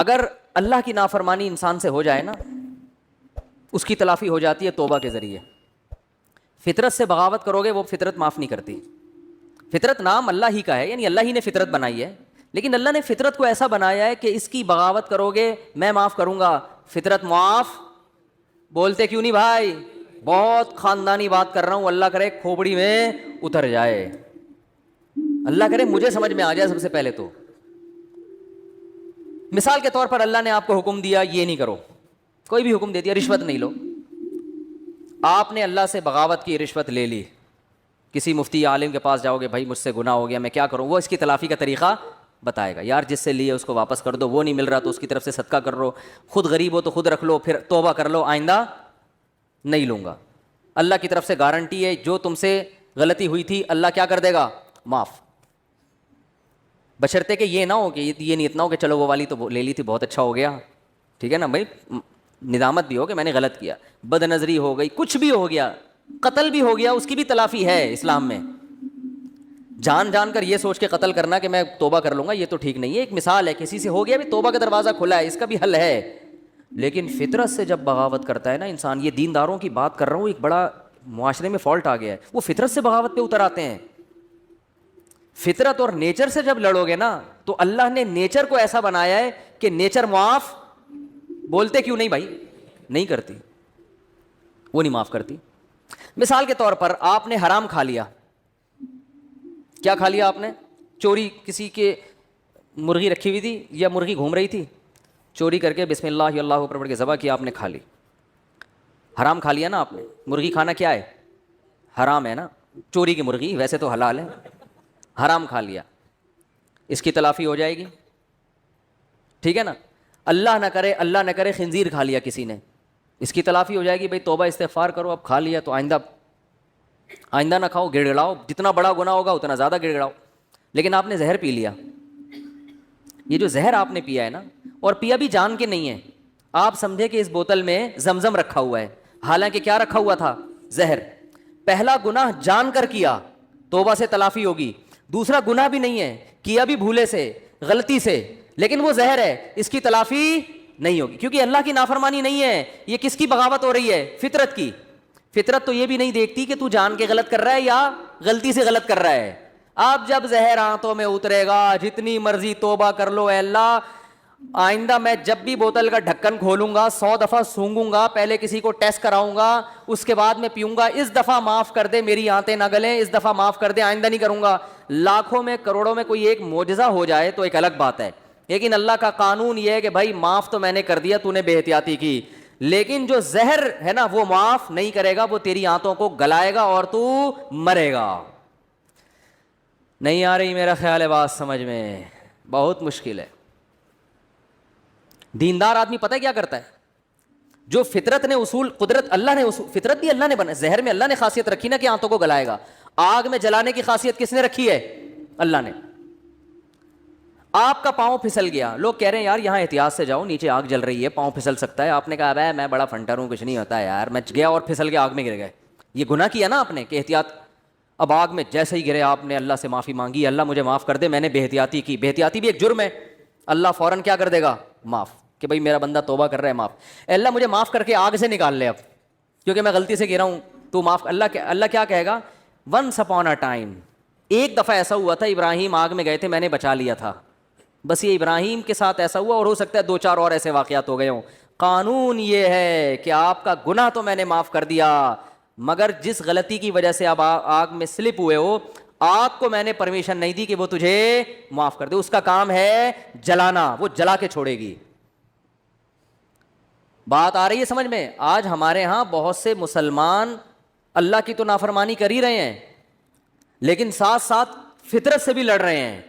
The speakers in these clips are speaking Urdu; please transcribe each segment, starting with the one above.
اگر اللہ کی نافرمانی انسان سے ہو جائے نا، اس کی تلافی ہو جاتی ہے توبہ کے ذریعے. فطرت سے بغاوت کرو گے وہ فطرت معاف نہیں کرتی. فطرت نام اللہ ہی کا ہے، یعنی اللہ ہی نے فطرت بنائی ہے، لیکن اللہ نے فطرت کو ایسا بنایا ہے کہ اس کی بغاوت کرو گے میں معاف کروں گا. فطرت معاف بولتے کیوں نہیں بھائی؟ بہت خاندانی بات کر رہا ہوں، اللہ کرے کھوپڑی میں اتر جائے، اللہ کرے مجھے سمجھ میں آ جائے. سب سے پہلے تو مثال کے طور پر اللہ نے آپ کو حکم دیا یہ نہیں کرو، کوئی بھی حکم دے دیا، رشوت نہیں لو. آپ نے اللہ سے بغاوت کی، رشوت لے لی. کسی مفتی عالم کے پاس جاؤ گے، بھائی مجھ سے گناہ ہو گیا میں کیا کروں، وہ اس کی تلافی کا طریقہ بتائے گا. یار جس سے لیے اس کو واپس کر دو، وہ نہیں مل رہا تو اس کی طرف سے صدقہ کر لو، خود غریب ہو تو خود رکھ لو، پھر توبہ کر لو آئندہ نہیں لوں گا. اللہ کی طرف سے گارنٹی ہے جو تم سے غلطی ہوئی تھی اللہ کیا کر دے گا؟ معاف. بشرطے کہ یہ نہ ہو کہ یہ نیت نہ ہو کہ چلو وہ والی تو لے لی تھی بہت اچھا ہو گیا، ٹھیک ہے نا بھائی، ندامت بھی ہو کہ میں نے غلط کیا، بد نظری ہو گئی، کچھ بھی ہو گیا، قتل بھی ہو گیا، اس کی بھی تلافی ہے اسلام میں. جان جان کر یہ سوچ کے قتل کرنا کہ میں توبہ کر لوں گا، یہ تو ٹھیک نہیں ہے. ایک مثال ہے، کسی سے ہو گیا بھی توبہ کا دروازہ کھلا ہے، اس کا بھی حل ہے. لیکن فطرت سے جب بغاوت کرتا ہے نا انسان، یہ دینداروں کی بات کر رہا ہوں، ایک بڑا معاشرے میں فالٹ آ گیا ہے، وہ فطرت سے بغاوت پہ اتر آتے ہیں. فطرت اور نیچر سے جب لڑو گے نا تو اللہ نے نیچر کو ایسا بنایا ہے کہ نیچر معاف بولتے کیوں نہیں بھائی؟ نہیں کرتی، وہ نہیں معاف کرتی. مثال کے طور پر آپ نے حرام کھا لیا. کیا کھا لیا آپ نے؟ چوری، کسی کے مرغی رکھی ہوئی تھی یا مرغی گھوم رہی تھی، چوری کر کے بسم اللہ اللہ اکبر پڑھ کے ذبح کیا، آپ نے کھا لی. حرام کھا لیا نا آپ نے. مرغی کھانا کیا ہے؟ حرام ہے نا. چوری کی مرغی ویسے تو حلال ہے، حرام کھا لیا، اس کی تلافی ہو جائے گی، ٹھیک ہے نا. اللہ نہ کرے خنزیر کھا لیا کسی نے، اس کی تلافی ہو جائے گی. بھائی توبہ استغفار کرو، اب کھا لیا تو آئندہ نہ کھاؤ، گڑ گڑاؤ، جتنا بڑا گناہ ہوگا اتنا زیادہ گڑ گڑاؤ. لیکن آپ نے زہر پی لیا، یہ جو زہر آپ نے پیا ہے نا، اور پیا بھی جان کے نہیں ہے، آپ سمجھے کہ اس بوتل میں زمزم رکھا ہوا ہے، حالانکہ کیا رکھا ہوا تھا؟ زہر. پہلا گناہ جان کر کیا، توبہ سے تلافی ہوگی. دوسرا گناہ بھی نہیں ہے، کیا بھی بھولے سے، غلطی سے، لیکن وہ زہر ہے، اس کی تلافی نہیں ہوگی، کیونکہ اللہ کی نافرمانی نہیں ہے. یہ کس کی بغاوت ہو رہی ہے؟ فطرت کی. فطرت تو یہ بھی نہیں دیکھتی کہ تو جان کے غلط کر رہا ہے یا غلطی سے غلط کر رہا ہے. اب جب زہر آنتوں میں اترے گا، جتنی مرضی توبہ کر لو، اے اللہ آئندہ میں جب بھی بوتل کا ڈھکن کھولوں گا 100 دفعہ سونگوں گا، پہلے کسی کو ٹیسٹ کراؤں گا، اس کے بعد میں پیوں گا، اس دفعہ معاف کر دے، میری آنتیں نہ گلیں، اس دفعہ معاف کر دے، آئندہ نہیں کروں گا. لاکھوں میں کروڑوں میں کوئی ایک معجزہ ہو جائے تو ایک الگ بات ہے، لیکن اللہ کا قانون یہ ہے کہ بھائی معاف تو میں نے کر دیا، تو نے بے احتیاطی کی، لیکن جو زہر ہے نا وہ معاف نہیں کرے گا، وہ تیری آنتوں کو گلائے گا اور تو مرے گا. نہیں آ رہی میرا خیال ہے بات سمجھ میں؟ بہت مشکل ہے. دیندار آدمی پتہ ہے کیا کرتا ہے؟ جو فطرت نے اصول، قدرت اللہ نے اصول، فطرت بھی اللہ نے بنا، زہر میں اللہ نے خاصیت رکھی نا کہ آنتوں کو گلائے گا. آگ میں جلانے کی خاصیت کس نے رکھی ہے؟ اللہ نے. آپ کا پاؤں پھسل گیا، لوگ کہہ رہے ہیں یار یہاں احتیاط سے جاؤ، نیچے آگ جل رہی ہے، پاؤں پھسل سکتا ہے. آپ نے کہا بھائی میں بڑا فنٹر ہوں، کچھ نہیں ہوتا ہے یار، میں گیا اور پھسل کے آگ میں گر گئے. یہ گناہ کیا نا آپ نے کہ احتیاط. اب آگ میں جیسے ہی گرے آپ نے اللہ سے معافی مانگی، اللہ مجھے معاف کر دے، میں نے بے احتیاطی کی. بے احتیاطی بھی ایک جرم ہے، اللہ فوراً کیا کر دے گا؟ معاف. کہ بھائی میرا بندہ توبہ کر رہا ہے، معاف. اللہ مجھے معاف کر کے آگ سے نکال لے اب، کیونکہ میں غلطی سے گرا ہوں، تو معاف. اللہ کیا کہے گا؟ ونس اپون اے ٹائم، ایک دفعہ ایسا ہوا تھا، ابراہیم آگ میں گئے تھے، میں نے بچا لیا تھا. بس یہ ابراہیم کے ساتھ ایسا ہوا، اور ہو سکتا ہے 2-4 اور ایسے واقعات ہو گئے ہوں. قانون یہ ہے کہ آپ کا گناہ تو میں نے معاف کر دیا، مگر جس غلطی کی وجہ سے آپ آگ میں سلپ ہوئے ہو، آگ کو میں نے پرمیشن نہیں دی کہ وہ تجھے معاف کر دے. اس کا کام ہے جلانا، وہ جلا کے چھوڑے گی. بات آ رہی ہے سمجھ میں؟ آج ہمارے ہاں بہت سے مسلمان اللہ کی تو نافرمانی کر ہی رہے ہیں، لیکن ساتھ ساتھ فطرت سے بھی لڑ رہے ہیں.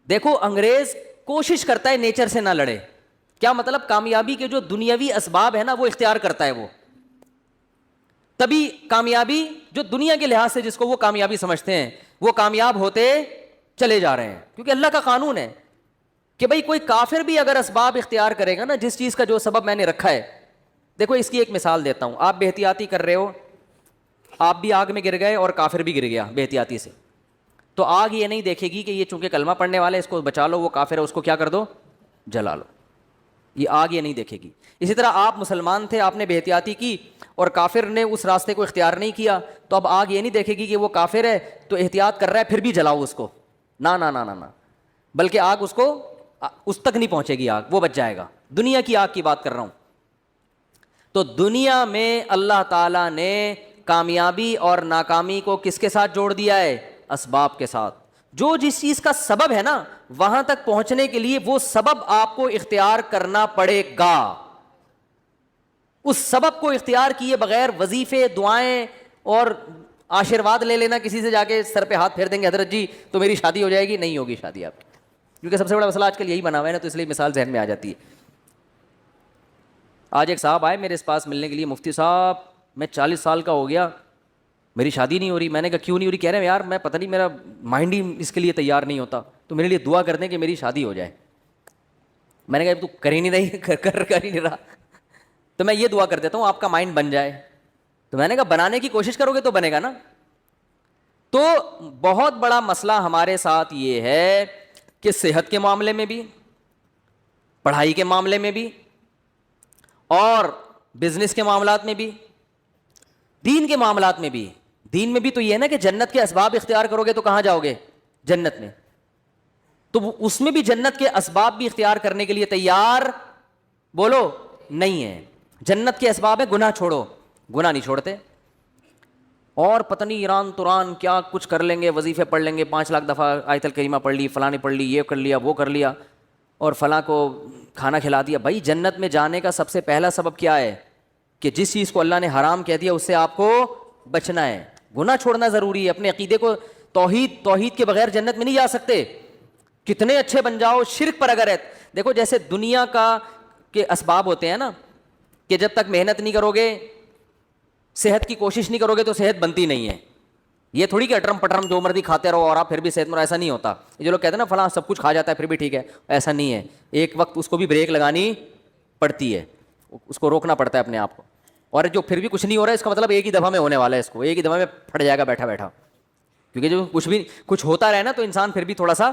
دیکھو انگریز کوشش کرتا ہے نیچر سے نہ لڑے. کیا مطلب؟ کامیابی کے جو دنیاوی اسباب ہے نا وہ اختیار کرتا ہے، وہ تبھی کامیابی، جو دنیا کے لحاظ سے جس کو وہ کامیابی سمجھتے ہیں وہ کامیاب ہوتے چلے جا رہے ہیں. کیونکہ اللہ کا قانون ہے کہ بھائی کوئی کافر بھی اگر اسباب اختیار کرے گا نا، جس چیز کا جو سبب میں نے رکھا ہے. دیکھو اس کی ایک مثال دیتا ہوں. آپ بے احتیاطی کر رہے ہو، آپ بھی آگ میں گر گئے اور کافر بھی گر گیا بے احتیاطی سے، تو آگ یہ نہیں دیکھے گی کہ یہ چونکہ کلمہ پڑھنے والا ہے اس کو بچا لو، وہ کافر ہے اس کو کیا کر دو؟ جلا لو. یہ آگ یہ نہیں دیکھے گی. اسی طرح آپ مسلمان تھے, آپ نے بے احتیاطی کی اور کافر نے اس راستے کو اختیار نہیں کیا, تو اب آگ یہ نہیں دیکھے گی کہ وہ کافر ہے تو احتیاط کر رہا ہے پھر بھی جلاؤ اس کو, نہ نہ نہ نہ, بلکہ آگ اس تک نہیں پہنچے گی, آگ وہ بچ جائے گا. دنیا کی آگ کی بات کر رہا ہوں. تو دنیا میں اللہ تعالیٰ نے کامیابی اور ناکامی کو کس کے ساتھ جوڑ دیا ہے؟ اسباب کے ساتھ. جو جس چیز کا سبب ہے نا, وہاں تک پہنچنے کے لیے وہ سبب آپ کو اختیار کرنا پڑے گا. اس سبب کو اختیار کیے بغیر وظیفے, دعائیں اور آشیرواد لے لینا, کسی سے جا کے سر پہ ہاتھ پھیر دیں گے حضرت جی تو میری شادی ہو جائے گی, نہیں ہوگی شادی آپ کی. کیونکہ سب سے بڑا مسئلہ آج کل یہی بنا ہوا ہے نا, تو اس لیے مثال ذہن میں آ جاتی ہے. آج ایک صاحب آئے میرے پاس ملنے کے لیے, مفتی صاحب میں 40 سال کا ہو گیا, میری شادی نہیں ہو رہی. میں نے کہا کیوں نہیں ہو رہی؟ کہہ رہے ہیں یار میں پتہ نہیں, میرا مائنڈ ہی اس کے لیے تیار نہیں ہوتا, تو میرے لیے دعا کر دیں کہ میری شادی ہو جائے. میں نے کہا تو کر ہی نہیں رہی, کر ہی نہیں رہا, تو میں یہ دعا کر دیتا ہوں آپ کا مائنڈ بن جائے. تو میں نے کہا بنانے کی کوشش کرو گے تو بنے گا نا. تو بہت بڑا مسئلہ ہمارے ساتھ یہ ہے کہ صحت کے معاملے میں بھی, پڑھائی کے معاملے میں بھی, اور بزنس کے معاملات میں بھی, دین کے معاملات میں بھی. دین میں بھی تو یہ ہے نا کہ جنت کے اسباب اختیار کرو گے تو کہاں جاؤ گے؟ جنت میں. تو اس میں بھی جنت کے اسباب بھی اختیار کرنے کے لیے تیار بولو نہیں ہے. جنت کے اسباب ہے گناہ چھوڑو, گناہ نہیں چھوڑتے. اور پتہ نہیں ایران توران کیا کچھ کر لیں گے, وظیفے پڑھ لیں گے, 5 لاکھ دفعہ آیت الکریمہ پڑھ لی, فلاں نے پڑھ لی, یہ کر لیا, وہ کر لیا, اور فلاں کو کھانا کھلا دیا. بھائی جنت میں جانے کا سب سے پہلا سبب کیا ہے؟ کہ جس چیز کو اللہ نے حرام کہہ دیا اس سے آپ کو بچنا ہے. گناہ چھوڑنا ضروری ہے. اپنے عقیدے کو توحید کے بغیر جنت میں نہیں جا سکتے. کتنے اچھے بن جاؤ, شرک پر اگر ہے. دیکھو جیسے دنیا کا کے اسباب ہوتے ہیں نا, کہ جب تک محنت نہیں کرو گے, صحت کی کوشش نہیں کرو گے تو صحت بنتی نہیں ہے. یہ تھوڑی کہ اٹرم پٹرم جو مرضی کھاتے رہو اور آپ پھر بھی صحت مند, ایسا نہیں ہوتا. یہ جو لوگ کہتے ہیں نا فلاں سب کچھ کھا جاتا ہے پھر بھی ٹھیک ہے, ایسا نہیں ہے. ایک وقت اس کو بھی بریک لگانی پڑتی ہے, اس کو روکنا پڑتا ہے اپنے آپ کو. اور جو پھر بھی کچھ نہیں ہو رہا ہے اس کا مطلب ایک ہی دفعہ میں ہونے والا ہے, اس کو ایک ہی دفعہ میں پھٹ جائے گا بیٹھا بیٹھا. کیونکہ جو کچھ ہوتا رہے نا تو انسان پھر بھی تھوڑا سا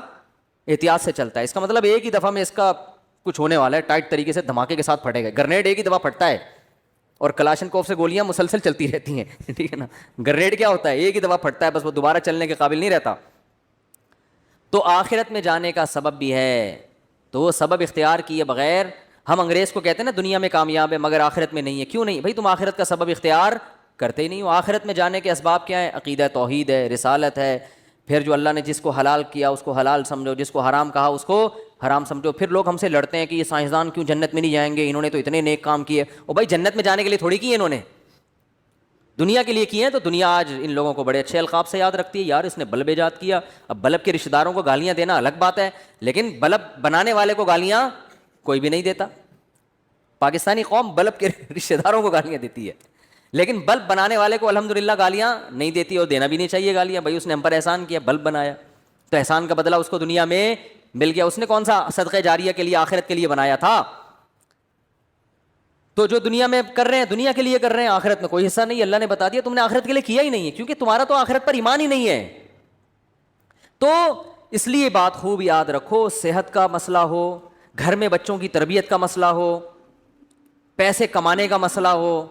احتیاط سے چلتا ہے. اس کا مطلب ایک ہی دفعہ میں اس کا کچھ ہونے والا ہے, ٹائٹ طریقے سے دھماکے کے ساتھ پھٹے گا. گرنیڈ ایک ہی دفعہ پھٹتا ہے, اور کلاشن کوف سے گولیاں مسلسل چلتی رہتی ہیں, ٹھیک ہے نا. گرنیڈ کیا ہوتا ہے؟ ایک ہی دفعہ پھٹتا ہے, بس وہ دوبارہ چلنے کے قابل نہیں رہتا. تو آخرت میں جانے کا سبب بھی ہے, تو وہ سبب اختیار کیے بغیر ہم انگریز کو کہتے ہیں نا دنیا میں کامیاب ہے مگر آخرت میں نہیں ہے. کیوں نہیں بھائی؟ تم آخرت کا سبب اختیار کرتے ہی نہیں ہو. آخرت میں جانے کے اسباب کیا ہیں؟ عقیدہ توحید ہے, رسالت ہے. پھر جو اللہ نے جس کو حلال کیا اس کو حلال سمجھو, جس کو حرام کہا اس کو حرام سمجھو. پھر لوگ ہم سے لڑتے ہیں کہ یہ سائنسدان کیوں جنت میں نہیں جائیں گے, انہوں نے تو اتنے نیک کام کیے. اور بھائی جنت میں جانے کے لیے تھوڑی کیے انہوں نے, دنیا کے لیے کیے ہیں. تو دنیا آج ان لوگوں کو بڑے اچھے القاب سے یاد رکھتی ہے, یار اس نے بلب ایجاد کیا. اب بلب کے رشتہ داروں کو گالیاں دینا الگ بات ہے, لیکن بلب بنانے والے کو گالیاں کوئی بھی نہیں دیتا. پاکستانی قوم بلب کے رشتہ داروں کو گالیاں دیتی ہے, لیکن بلب بنانے والے کو الحمدللہ گالیاں نہیں دیتی, اور دینا بھی نہیں چاہیے گالیاں. بھائی اس نے ہم پر احسان کیا, بلب بنایا, تو احسان کا بدلہ اس کو دنیا میں مل گیا. اس نے کون سا صدقہ جاریہ کے لیے آخرت کے لیے بنایا تھا؟ تو جو دنیا میں کر رہے ہیں دنیا کے لیے کر رہے ہیں, آخرت میں کوئی حصہ نہیں. اللہ نے بتا دیا تم نے آخرت کے لیے کیا ہی نہیں ہے, کیونکہ تمہارا تو آخرت پر ایمان ہی نہیں ہے. تو اس لیے بات خوب یاد رکھو, صحت کا مسئلہ ہو, گھر میں بچوں کی تربیت کا مسئلہ ہو, پیسے کمانے کا مسئلہ ہو,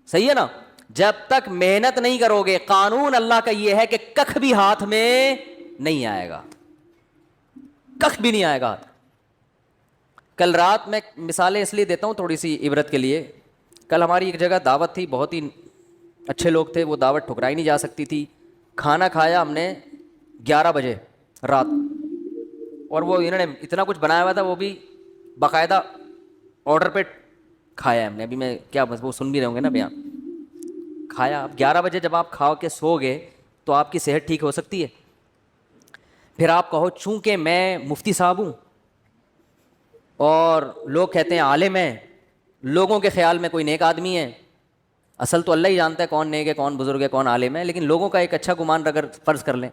صحیح ہے نا, جب تک محنت نہیں کرو گے, قانون اللہ کا یہ ہے کہ ککھ بھی ہاتھ میں نہیں آئے گا, ککھ بھی نہیں آئے گا. کل رات میں مثالیں اس لیے دیتا ہوں تھوڑی سی عبرت کے لیے. کل ہماری ایک جگہ دعوت تھی, بہت ہی اچھے لوگ تھے, وہ دعوت ٹھکرائی نہیں جا سکتی تھی. کھانا کھایا ہم نے 11 بجے رات, اور وہ انہوں نے اتنا کچھ بنایا ہوا تھا, وہ بھی باقاعدہ آرڈر پہ کھایا ہم نے. ابھی میں کیا بس وہ سن بھی رہے ہوں گے نا بیان. کھایا, اب 11 بجے جب آپ کھا کے سو گئے تو آپ کی صحت ٹھیک ہو سکتی ہے؟ پھر آپ کہو چونکہ میں مفتی صاحب ہوں اور لوگ کہتے ہیں عالم ہے, لوگوں کے خیال میں کوئی نیک آدمی ہے. اصل تو اللہ ہی جانتا ہے کون نیک ہے, کون بزرگ ہے, کون عالم ہے, لیکن لوگوں کا ایک اچھا گمان اگر فرض کر لیں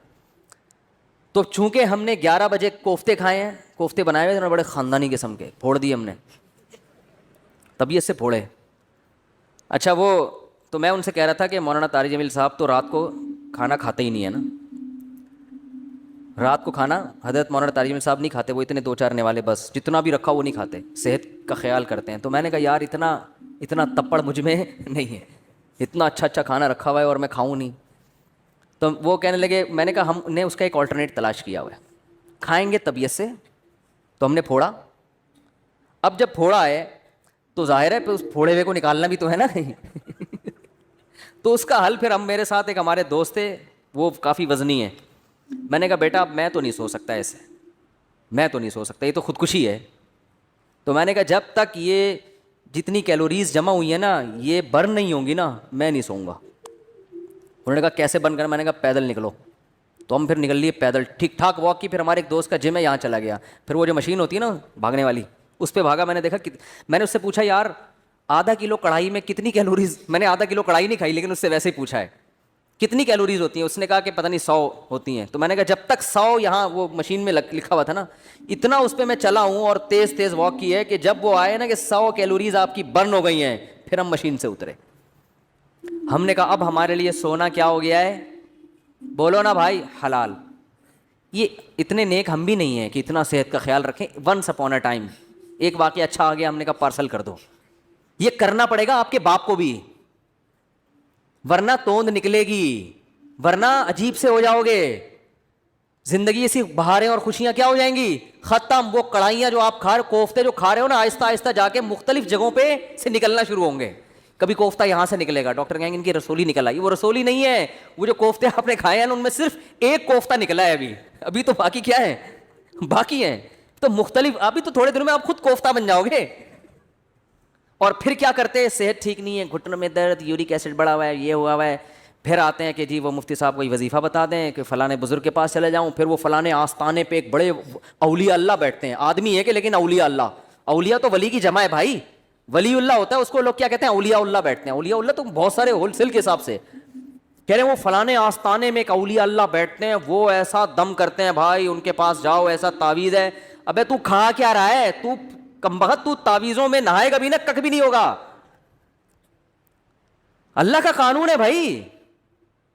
تو چونکہ ہم نے 11 بجے کوفتے کھائے ہیں, کوفتے بنائے ہوئے تھے بڑے خاندانی قسم کے, پھوڑ دیے ہم نے, طبیعت سے پھوڑے. اچھا وہ تو میں ان سے کہہ رہا تھا کہ مولانا طارق جمیل صاحب تو رات کو کھانا کھاتے ہی نہیں ہے نا. رات کو کھانا حضرت مولانا تاجم صاحب نہیں کھاتے، وہ اتنے دو چار نوالے بس، جتنا بھی رکھا وہ نہیں کھاتے، صحت کا خیال کرتے ہیں. تو میں نے کہا یار اتنا تپڑ مجھ میں نہیں ہے، اتنا اچھا اچھا کھانا رکھا ہوا ہے اور میں کھاؤں نہیں. تو وہ کہنے لگے، میں نے کہا ہم نے اس کا ایک آلٹرنیٹ تلاش کیا ہوا ہے، کھائیں گے طبیعت سے. تو ہم نے پھوڑا. اب جب پھوڑا ہے تو ظاہر ہے پھر اس پھوڑے ہوئے کو نکالنا بھی تو ہے نا کہیں. تو اس کا حل پھر ہم، میرے ساتھ ایک ہمارے دوست تھے، وہ کافی وزنی ہے. میں نے کہا بیٹا اب میں تو نہیں سو سکتا ایسے، میں تو نہیں سو سکتا، یہ تو خودکشی ہے. تو میں نے کہا جب تک یہ جتنی کیلوریز جمع ہوئی ہیں نا یہ برن نہیں ہوں گی نا میں نہیں سوؤں گا. انہوں نے کہا کیسے برن کرنا؟ میں نے کہا پیدل نکلو. تو ہم پھر نکل لیے پیدل، ٹھیک ٹھاک واک کی. پھر ہمارے ایک دوست کا جم ہے یہاں چلا گیا، پھر وہ جو مشین ہوتی ہے نا بھاگنے والی اس پہ بھاگا. میں نے دیکھا میں نے اس سے پوچھا یار آدھا کلو کڑھائی میں کتنی کیلوریز، میں نے آدھا کلو کڑھائی نہیں کھائی لیکن اس سے ویسے ہی پوچھا ہے کتنی کیلوریز ہوتی ہیں. اس نے کہا کہ پتہ نہیں 100 ہوتی ہیں. تو میں نے کہا جب تک 100 یہاں وہ مشین میں لکھا ہوا تھا نا اتنا اس پہ میں چلا ہوں اور تیز تیز واک کی ہے کہ جب وہ آئے نا کہ 100 کیلوریز آپ کی برن ہو گئی ہیں پھر ہم مشین سے اترے. ہم نے کہا اب ہمارے لیے سونا کیا ہو گیا ہے؟ بولو نا بھائی، حلال. یہ اتنے نیک ہم بھی نہیں ہیں کہ اتنا صحت کا خیال رکھیں. ونس اپون اے ٹائم ایک واقعہ اچھا آ گیا، ہم نے کہا پارسل کر دو. یہ کرنا پڑے گا آپ کے باپ کو بھی، ورنہ توند نکلے گی، ورنہ عجیب سے ہو جاؤ گے. زندگی ایسی بہاریں اور خوشیاں کیا ہو جائیں گی، ختم. وہ کڑھائیاں جو آپ کوفتے جو کھا رہے ہو نا آہستہ آہستہ جا کے مختلف جگہوں پہ سے نکلنا شروع ہوں گے. کبھی کوفتہ یہاں سے نکلے گا، ڈاکٹر کہیں گے ان کی رسولی نکل آئی. وہ رسولی نہیں ہے، وہ جو کوفتے آپ نے کھائے ہیں ان میں صرف ایک کوفتہ نکلا ہے ابھی تو باقی کیا ہے، باقی ہیں. تو مختلف، ابھی تو تھوڑے دنوں میں آپ خود کوفتہ بن جاؤ گے. اور پھر کیا کرتے ہیں، صحت ٹھیک نہیں ہے، گھٹنوں میں درد، یورک ایسڈ بڑھا ہوا ہے، یہ ہوا ہوا ہے. پھر آتے ہیں کہ جی وہ مفتی صاحب کوئی وظیفہ بتا دیں کہ فلانے بزرگ کے پاس چلے جاؤں. پھر وہ فلانے آستانے پہ ایک بڑے اولیاء اللہ بیٹھتے ہیں، آدمی ہے کہ لیکن اولیاء اللہ. اولیاء تو ولی کی جمع ہے بھائی، ولی اللہ ہوتا ہے اس کو لوگ کیا کہتے ہیں، اولیاء اللہ بیٹھتے ہیں. اولیاء اللہ تو بہت سارے ہول سیل کے حساب سے کہہ رہے ہیں. وہ فلانے آستانے میں ایک اولیاء اللہ بیٹھتے ہیں، وہ ایسا دم کرتے ہیں بھائی، ان کے پاس جاؤ ایسا تعویذ ہے. ابے تو کھا کیا رہا ہے، تو کمبخت، تو تعویذوں میں نہائے گا بھی نہ کک بھی نہیں ہوگا. اللہ کا قانون ہے بھائی،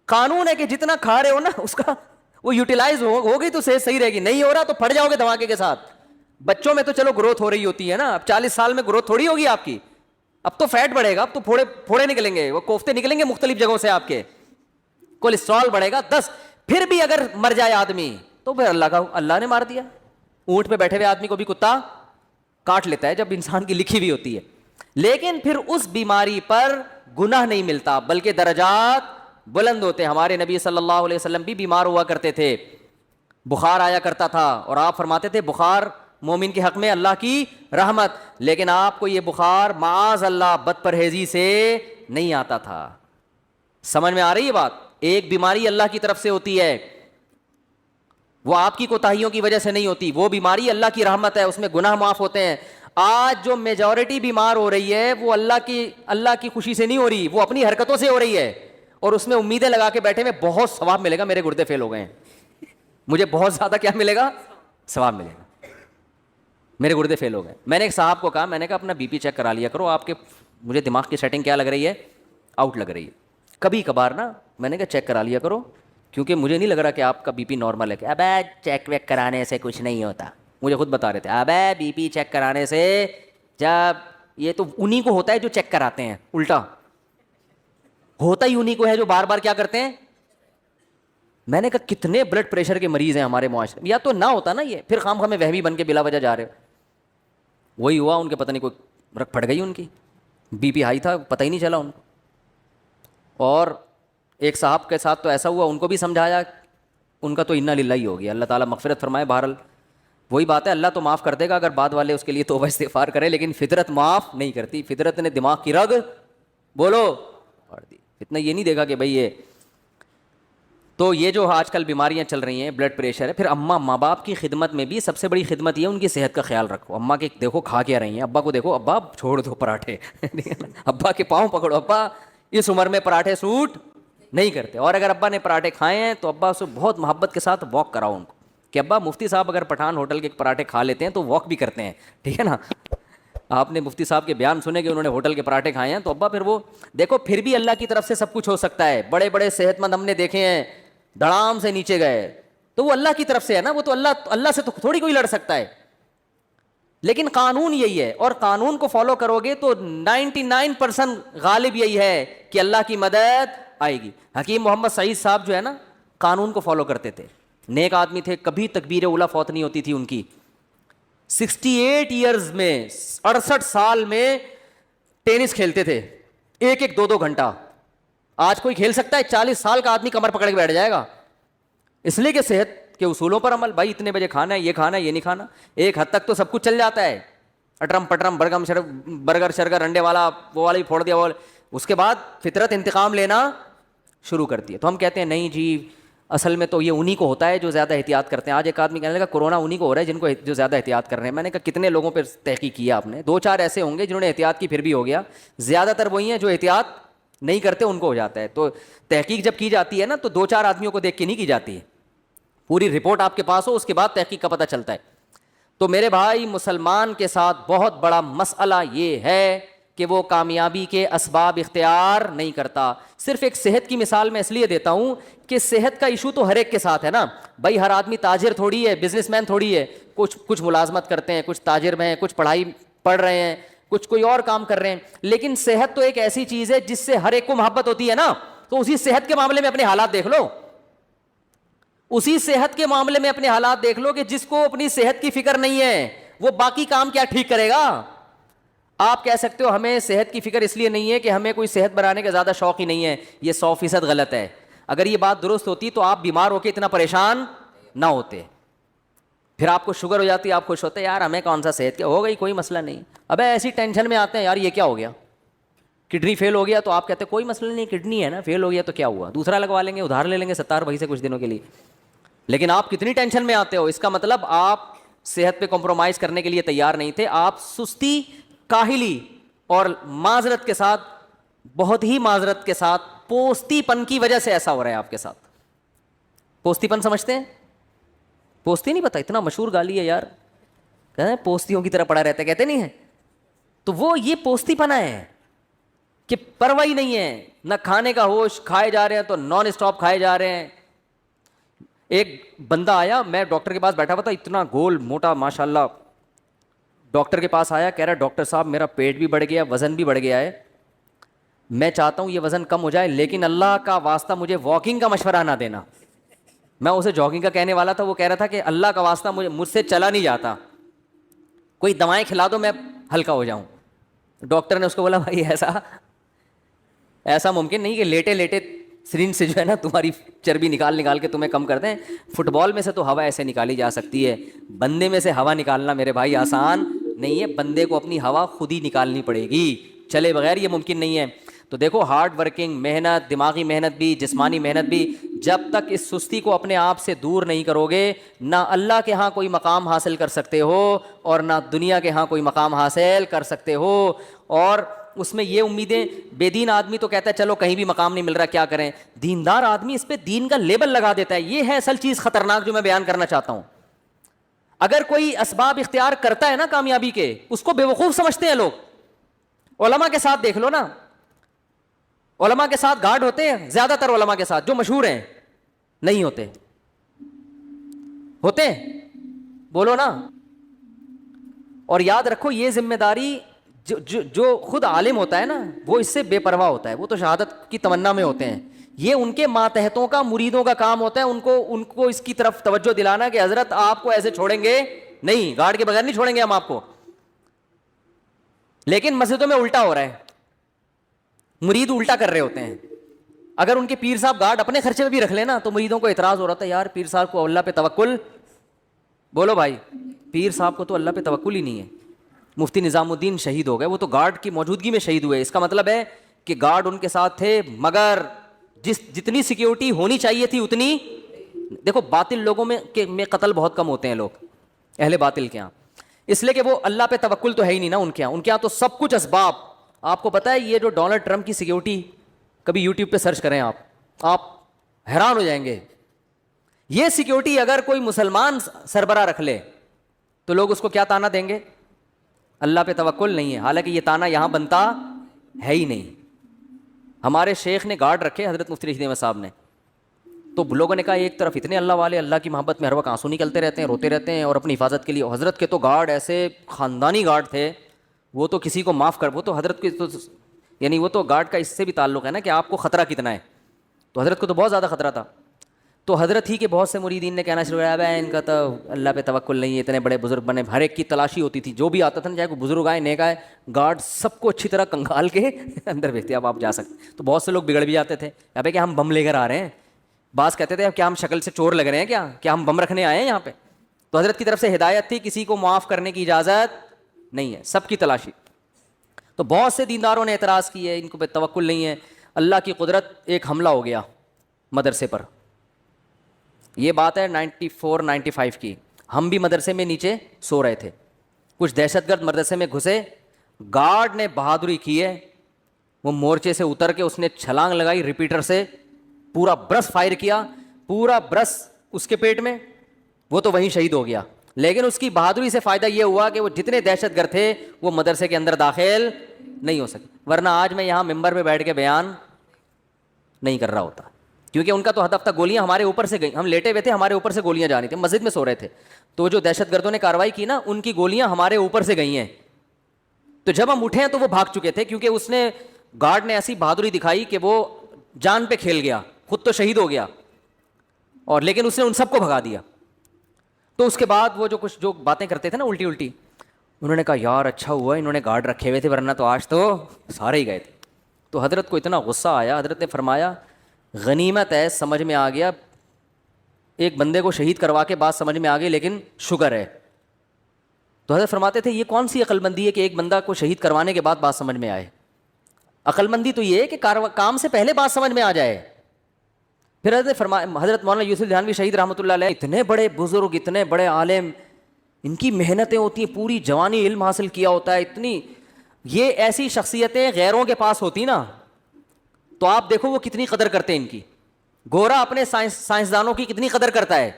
قانون ہے کہ جتنا کھا رہے ہو نا اس کا وہ یوٹیلائز ہوگی تو صحت صحیح رہے گی. نہیں ہو رہا تو پھٹ جاؤ گے دھماکے کے ساتھ. بچوں میں تو چلو گروتھ ہو رہی ہوتی ہے نا، اب 40 سال میں گروتھ تھوڑی ہوگی آپ کی. اب تو فیٹ بڑھے گا، اب تو پھوڑے نکلیں گے، وہ کوفتے نکلیں گے مختلف جگہوں سے، آپ کے کولیسٹرول بڑھے گا 10. پھر بھی اگر مر جائے آدمی تو پھر اللہ نے مار دیا. اونٹ پہ بیٹھے ہوئے آدمی کو بھی کتا کاٹ لیتا ہے جب انسان کی لکھی ہوئی ہوتی ہے. لیکن پھر اس بیماری پر گناہ نہیں ملتا بلکہ درجات بلند ہوتے ہیں. ہمارے نبی صلی اللہ علیہ وسلم بھی بیمار ہوا کرتے تھے، بخار آیا کرتا تھا اور آپ فرماتے تھے بخار مومن کے حق میں اللہ کی رحمت. لیکن آپ کو یہ بخار معاذ اللہ بد پرہیزی سے نہیں آتا تھا. سمجھ میں آ رہی ہے بات؟ ایک بیماری اللہ کی طرف سے ہوتی ہے، وہ آپ کی کوتاہیوں کی وجہ سے نہیں ہوتی. وہ بیماری اللہ کی رحمت ہے، اس میں گناہ معاف ہوتے ہیں. آج جو میجورٹی بیمار ہو رہی ہے وہ اللہ کی خوشی سے نہیں ہو رہی، وہ اپنی حرکتوں سے ہو رہی ہے. اور اس میں امیدیں لگا کے بیٹھے میں بہت ثواب ملے گا، میرے گردے فیل ہو گئے ہیں، مجھے بہت زیادہ کیا ملے گا، ثواب ملے گا، میرے گردے فیل ہو گئے. میں نے ایک صاحب کو کہا، میں نے کہا اپنا بی پی چیک کرا لیا کرو، آپ کے مجھے دماغ کی سیٹنگ کیا لگ رہی ہے، آؤٹ لگ رہی ہے. کبھی کبھار نا میں نے کہا چیک کرا لیا کرو، کیونکہ مجھے نہیں لگ رہا کہ آپ کا بی پی نارمل ہے. کہ ابے چیک ویک کرانے سے کچھ نہیں ہوتا. مجھے خود بتا رہے تھے ابے بی پی چیک کرانے سے، جب یہ تو انہی کو ہوتا ہے جو چیک کراتے ہیں، الٹا ہوتا ہی انہی کو ہے جو بار بار کیا کرتے ہیں. میں نے کہا کتنے بلڈ پریشر کے مریض ہیں ہمارے معاشرے میں، یا تو نہ ہوتا نا یہ، پھر خام خواہ میں وہمی بن کے بلا وجہ جا رہے ہو. وہی ہوا، ان کے پتہ نہیں کوئی رکھ پھٹ گئی، ان کی بی پی ہائی تھا پتہ ہی نہیں چلا ان کو. اور ایک صاحب کے ساتھ تو ایسا ہوا، ان کو بھی سمجھایا، ان کا تو انا للہ ہی ہو گیا، اللہ تعالیٰ مغفرت فرمائے. بہرحال وہی بات ہے، اللہ تو معاف کر دے گا اگر بعد والے اس کے لیے توبہ استغفار کریں، لیکن فطرت معاف نہیں کرتی. فطرت نے دماغ کی رگ بولو پاڑ دی. اتنا یہ نہیں دیکھا کہ بھئی یہ تو یہ جو آج کل بیماریاں چل رہی ہیں، بلڈ پریشر ہے. پھر ماں باپ کی خدمت میں بھی سب سے بڑی خدمت یہ ہے ان کی صحت کا خیال رکھو. اماں کے دیکھو کھا کیا رہی ہیں، ابا کو دیکھو، ابا چھوڑ دو پراٹھے ابا کے پاؤں پکڑو، ابا اس عمر میں پراٹھے سوٹ نہیں کرتے. اور اگر ابا نے پراٹھے کھائے ہیں تو ابا سے بہت محبت کے ساتھ واک کراؤ ان کو، کہ ابا مفتی صاحب اگر پٹھان ہوٹل کے پراٹھے کھا لیتے ہیں تو واک بھی کرتے ہیں، ٹھیک ہے نا. آپ نے مفتی صاحب کے بیان سنے کہ انہوں نے ہوٹل کے پراٹھے کھائے ہیں، تو ابا پھر وہ دیکھو پھر بھی اللہ کی طرف سے سب کچھ ہو سکتا ہے. بڑے بڑے صحت مند ہم نے دیکھے ہیں دڑام سے نیچے گئے. تو وہ اللہ کی طرف سے ہے نا, وہ تو اللہ سے تو تھوڑی کوئی لڑ سکتا ہے. لیکن قانون یہی ہے, اور قانون کو فالو کرو گے تو 99% غالب یہی ہے کہ اللہ کی مدد آئے گی. حکیم محمد سعید صاحب جو ہے نا, قانون کو فالو کرتے تھے, نیک آدمی تھے, کبھی تکبیر اولیٰ فوت نہیں ہوتی تھی ان کی. 68 ایئرز میں, 68 سال میں ٹینس کھیلتے تھے, ایک 2 گھنٹہ. آج کوئی کھیل سکتا ہے؟ 40 سال کا آدمی کمر پکڑ کے بیٹھ جائے گا, اس لیے کہ صحت کے اصولوں پر عمل. بھائی اتنے بجے کھانا ہے, یہ نہیں کھانا. ایک حد تک تو سب کچھ چل جاتا ہے, اٹرم پٹرم برگر شرگر انڈے والا وہ والا بھی پھوڑ دیا, اس کے بعد فطرت انتقام لینا شروع کرتی ہے. تو ہم کہتے ہیں نہیں جی, اصل میں تو یہ انہی کو ہوتا ہے جو زیادہ احتیاط کرتے ہیں. آج ایک آدمی کہنے لگا کورونا انہی کو ہو رہا ہے جو زیادہ احتیاط کر رہے ہیں. میں نے کہا کتنے لوگوں پہ تحقیق کیا آپ نے؟ 2-4 ایسے ہوں گے جنہوں نے احتیاط کی پھر بھی ہو گیا, زیادہ تر وہی ہیں جو احتیاط نہیں کرتے ان کو ہو جاتا ہے. تو تحقیق جب کی جاتی ہے نا تو 2-4 آدمیوں کو دیکھ کے نہیں کی جاتی ہے, پوری رپورٹ آپ کے پاس ہو اس کے بعد تحقیق کا پتہ چلتا ہے. تو میرے بھائی, مسلمان کے ساتھ بہت بڑا مسئلہ یہ ہے کہ وہ کامیابی کے اسباب اختیار نہیں کرتا. صرف ایک صحت کی مثال میں اس لیے دیتا ہوں کہ صحت کا ایشو تو ہر ایک کے ساتھ ہے نا بھائی. ہر آدمی تاجر تھوڑی ہے, بزنس مین تھوڑی ہے. کچھ ملازمت کرتے ہیں, کچھ تاجر میں ہیں, کچھ پڑھائی پڑھ رہے ہیں, کچھ کوئی اور کام کر رہے ہیں. لیکن صحت تو ایک ایسی چیز ہے جس سے ہر ایک کو محبت ہوتی ہے نا. تو اسی صحت کے معاملے میں اپنے حالات دیکھ لو, اسی صحت کے معاملے میں اپنے حالات دیکھ لو کہ جس کو اپنی صحت کی فکر نہیں ہے وہ باقی کام کیا ٹھیک کرے گا. آپ کہہ سکتے ہو ہمیں صحت کی فکر اس لیے نہیں ہے کہ ہمیں کوئی صحت بنانے کا زیادہ شوق ہی نہیں ہے. یہ 100% غلط ہے. اگر یہ بات درست ہوتی تو آپ بیمار ہو کے اتنا پریشان نہ ہوتے. پھر آپ کو شوگر ہو جاتی, آپ خوش ہوتے یار ہمیں کون سا صحت کیا ہو گئی, کوئی مسئلہ نہیں. ابے ایسی ٹینشن میں آتے ہیں یار یہ کیا ہو گیا, کڈنی فیل ہو گیا, تو آپ کہتے ہیں کوئی مسئلہ نہیں, کڈنی ہے نا, فیل ہو گیا تو کیا ہوا, دوسرا لگوا لیں گے, ادھار لے لیں گے 70 بھائی سے کچھ دنوں کے لیے. لیکن آپ کتنی ٹینشن میں آتے ہو, اس کا مطلب آپ صحت پہ کمپرومائز کرنے کے لیے تیار نہیں تھے. آپ سستی, کاہلی اور معذرت کے ساتھ, بہت ہی معذرت کے ساتھ, پوستی پن کی وجہ سے ایسا ہو رہا ہے آپ کے ساتھ. پوستی پن سمجھتے ہیں؟ پوستی نہیں پتا, اتنا مشہور گالی ہے یار, کہتے ہیں پوستیوں کی طرح پڑا رہتا ہے, کہتے نہیں ہے. تو وہ یہ پوستی پنا ہے کہ پرواہ ہی نہیں ہے, نہ کھانے کا ہوش, کھائے جا رہے ہیں تو نان اسٹاپ کھائے جا رہے ہیں. ایک بندہ آیا, میں ڈاکٹر کے پاس بیٹھا ہوا تھا, اتنا گول موٹا ماشاءاللہ, ڈاکٹر کے پاس آیا, کہہ رہا ڈاکٹر صاحب میرا پیٹ بھی بڑھ گیا, وزن بھی بڑھ گیا ہے, میں چاہتا ہوں یہ وزن کم ہو جائے, لیکن اللہ کا واسطہ مجھے واکنگ کا مشورہ نہ دینا. میں اسے جاگنگ کا کہنے والا تھا, وہ کہہ رہا تھا کہ اللہ کا واسطہ مجھ سے چلا نہیں جاتا, کوئی دوائیں کھلا دو میں ہلکا ہو جاؤں. ڈاکٹر نے اس کو بولا بھائی ایسا ممکن نہیں کہ لیٹے لیٹے سرنج سے جو ہے نا تمہاری چربی نکال کے تمہیں کم کر دیں. فٹ بال میں سے تو ہوا ایسے نکالی جا سکتی ہے, بندے میں سے ہوا نکالنا میرے بھائی آسان نہیں ہے. بندے کو اپنی ہوا خود ہی نکالنی پڑے گی, چلے بغیر یہ ممکن نہیں ہے. تو دیکھو ہارڈ ورکنگ, محنت, دماغی محنت بھی, جسمانی محنت بھی, جب تک اس سستی کو اپنے آپ سے دور نہیں کرو گے, نہ اللہ کے ہاں کوئی مقام حاصل کر سکتے ہو اور نہ دنیا کے ہاں کوئی مقام حاصل کر سکتے ہو. اور اس میں یہ امیدیں, بے دین آدمی تو کہتا ہے چلو کہیں بھی مقام نہیں مل رہا کیا کریں, دیندار آدمی اس پہ دین کا لیبل لگا دیتا ہے. یہ ہے اصل چیز خطرناک جو میں بیان کرنا چاہتا ہوں. اگر کوئی اسباب اختیار کرتا ہے نا کامیابی کے, اس کو بیوقوف سمجھتے ہیں لوگ. علماء کے ساتھ دیکھ لو نا, علماء کے ساتھ گارڈ ہوتے ہیں, زیادہ تر علماء کے ساتھ جو مشہور ہیں نہیں ہوتے. ہوتے ہیں؟ بولو نا. اور یاد رکھو یہ ذمہ داری جو خود عالم ہوتا ہے نا وہ اس سے بے پرواہ ہوتا ہے, وہ تو شہادت کی تمنا میں ہوتے ہیں. یہ ان کے ماتحتوں کا, مریدوں کا کام ہوتا ہے ان کو اس کی طرف توجہ دلانا کہ حضرت آپ کو ایسے چھوڑیں گے نہیں, گارڈ کے بغیر نہیں چھوڑیں گے ہم آپ کو. لیکن مسجدوں میں الٹا ہو رہا ہے, مرید الٹا کر رہے ہوتے ہیں. اگر ان کے پیر صاحب گارڈ اپنے خرچے میں بھی رکھ لینا تو مریدوں کو اعتراض ہو رہا تھا یار پیر صاحب کو اللہ پہ توکل. بولو بھائی, پیر صاحب کو تو اللہ پہ توکل ہی نہیں ہے. مفتی نظام الدین شہید ہو گئے, وہ تو گارڈ کی موجودگی میں شہید ہوئے. اس کا مطلب ہے کہ گارڈ ان کے ساتھ تھے مگر جتنی سیکیورٹی ہونی چاہیے تھی اتنی. دیکھو باطل لوگوں میں قتل بہت کم ہوتے ہیں لوگ, اہل باطل کے یہاں, اس لیے کہ وہ اللہ پہ توکل تو ہے ہی نہیں نا ان کے یہاں تو سب کچھ اسباب. آپ کو پتا ہے یہ جو ڈونلڈ ٹرمپ کی سیکیورٹی, کبھی یوٹیوب پہ سرچ کریں آپ حیران ہو جائیں گے. یہ سیکیورٹی اگر کوئی مسلمان سربراہ رکھ لے تو لوگ اس کو کیا تانا دیں گے؟ اللہ پہ توکل نہیں ہے. حالانکہ یہ تانا یہاں بنتا ہے ہی نہیں. ہمارے شیخ نے گارڈ رکھے, حضرت مفتی رشید احمد صاحب نے, تو لوگوں نے کہا ایک طرف اتنے اللہ والے اللہ کی محبت میں ہر وقت آنسو نکلتے رہتے ہیں, روتے رہتے ہیں, اور اپنی حفاظت کے لیے. حضرت کے تو گارڈ ایسے خاندانی گارڈ تھے, وہ تو کسی کو معاف کر, وہ تو حضرت کے تو یعنی وہ تو گارڈ کا اس سے بھی تعلق ہے نا کہ آپ کو خطرہ کتنا ہے, تو حضرت کو تو بہت زیادہ خطرہ تھا. تو حضرت ہی کے بہت سے مریدین نے کہنا شروع کیا, ان کا تو اللہ پہ توکل نہیں ہے, اتنے بڑے بزرگ بنے. ہر ایک کی تلاشی ہوتی تھی, جو بھی آتا تھا نا, چاہے کوئی بزرگ آئے نیک آئے, گارڈ سب کو اچھی طرح کنگال کے اندر بھیجتے, اب آپ جا سکتے. تو بہت سے لوگ بگڑ بھی جاتے تھے, ابے کہ ہم بم لے کر آ رہے ہیں. بعض کہتے تھے کیا ہم شکل سے چور لگ رہے ہیں, کیا ہم بم رکھنے آئے ہیں یہاں پہ. تو حضرت کی طرف سے ہدایت تھی, کسی کو معاف کرنے کی اجازت نہیں ہے, سب کی تلاشی. تو بہت سے دینداروں نے اعتراض کیے, ان کو پہ توکل نہیں ہے. اللہ کی قدرت, ایک حملہ ہو گیا مدرسے پر. یہ بات ہے 94-95 کی. ہم بھی مدرسے میں نیچے سو رہے تھے, کچھ دہشت گرد مدرسے میں گھسے, گارڈ نے بہادری کی ہے, وہ مورچے سے اتر کے اس نے چھلانگ لگائی, ریپیٹر سے پورا برس فائر کیا, پورا برس اس کے پیٹ میں, وہ تو وہیں شہید ہو گیا. لیکن اس کی بہادری سے فائدہ یہ ہوا کہ وہ جتنے دہشت گرد تھے وہ مدرسے کے اندر داخل نہیں ہو سکے, ورنہ آج میں یہاں ممبر پہ بیٹھ کے بیان نہیں کر رہا ہوتا. کیونکہ ان کا تو ہدف تھا, گولیاں ہمارے اوپر سے گئیں, ہم لیٹے ہوئے تھے, ہمارے اوپر سے گولیاں جانی تھیں, مسجد میں سو رہے تھے, تو جو دہشت گردوں نے کارروائی کی نا, ان کی گولیاں ہمارے اوپر سے گئی ہیں. تو جب ہم اٹھے ہیں تو وہ بھاگ چکے تھے, کیونکہ اس نے گارڈ نے ایسی بہادری دکھائی کہ وہ جان پہ کھیل گیا, خود تو شہید ہو گیا, اور لیکن اس نے ان سب کو بھگا دیا. تو اس کے بعد وہ جو کچھ جو باتیں کرتے تھے نا الٹی الٹی, انہوں نے کہا یار اچھا ہوا انہوں نے گارڈ رکھے ہوئے تھے, ورنہ تو آج تو سارے ہی گئے تھے. تو حضرت کو اتنا غصہ آیا, حضرت نے فرمایا غنیمت ہے, سمجھ میں آ گیا, ایک بندے کو شہید کروا کے بات سمجھ میں آ گئی, لیکن شکر ہے. تو حضرت فرماتے تھے یہ کون سی عقل مندی ہے کہ ایک بندہ کو شہید کروانے کے بعد بات سمجھ میں آئے. عقل مندی تو یہ ہے کہ کام سے پہلے بات سمجھ میں آ جائے. پھر حضرت فرمایا, حضرت مولانا یوسف دھیانوی شہید رحمۃ اللہ علیہ, اتنے بڑے بزرگ, اتنے بڑے عالم, ان کی محنتیں ہوتی ہیں, پوری جوانی علم حاصل کیا ہوتا ہے, اتنی یہ ایسی شخصیتیں غیروں کے پاس ہوتی نا, تو آپ دیکھو وہ کتنی قدر کرتے ہیں ان کی. گورا اپنے سائنسدانوں کی کتنی قدر کرتا ہے.